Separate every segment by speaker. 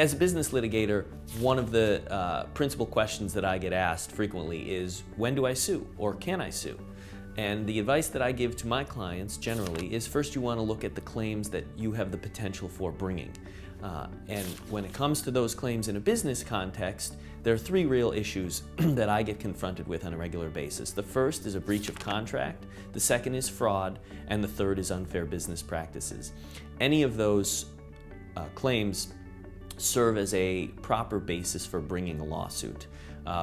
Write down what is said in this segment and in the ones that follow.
Speaker 1: As a business litigator, one of the principal questions that I get asked frequently is, when do I sue, or can I sue? And the advice that I give to my clients generally is, first you want to look at the claims that you have the potential for bringing. And when it comes to those claims in a business context, there are three real issues that I get confronted with on a regular basis. The first is a breach of contract, the second is fraud, and the third is unfair business practices. Any of those claims serve as a proper basis for bringing a lawsuit.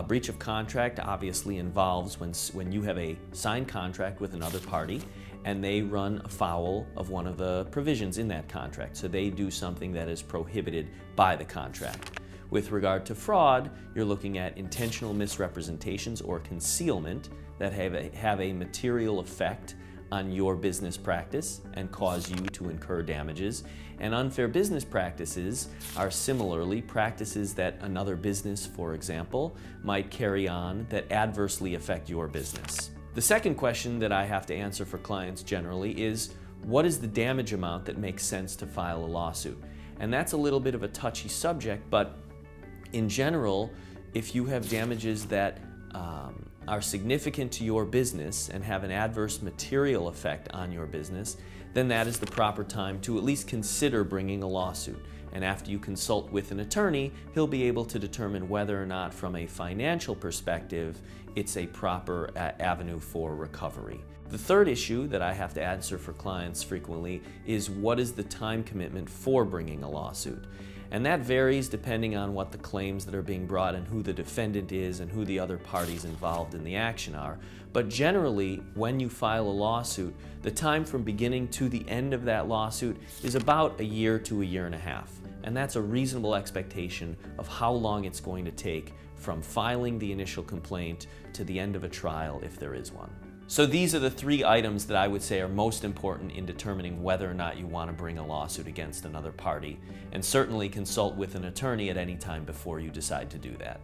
Speaker 1: Breach of contract obviously involves when you have a signed contract with another party and they run afoul of one of the provisions in that contract. So they do something that is prohibited by the contract. With regard to fraud, you're looking at intentional misrepresentations or concealment that have a material effect on your business practice and cause you to incur damages. And unfair business practices are similarly practices that another business, for example, might carry on that adversely affect your business. The second question that I have to answer for clients generally is, what is the damage amount that makes sense to file a lawsuit? And that's a little bit of a touchy subject, but in general, if you have damages that are significant to your business and have an adverse material effect on your business, then that is the proper time to at least consider bringing a lawsuit. And after you consult with an attorney, he'll be able to determine whether or not, from a financial perspective, it's a proper avenue for recovery. The third issue that I have to answer for clients frequently is, what is the time commitment for bringing a lawsuit? And that varies depending on what the claims that are being brought and who the defendant is and who the other parties involved in the action are. But generally, when you file a lawsuit, the time from beginning to the end of that lawsuit is about a year to a year and a half. And that's a reasonable expectation of how long it's going to take from filing the initial complaint to the end of a trial, if there is one. So these are the three items that I would say are most important in determining whether or not you want to bring a lawsuit against another party, and certainly consult with an attorney at any time before you decide to do that.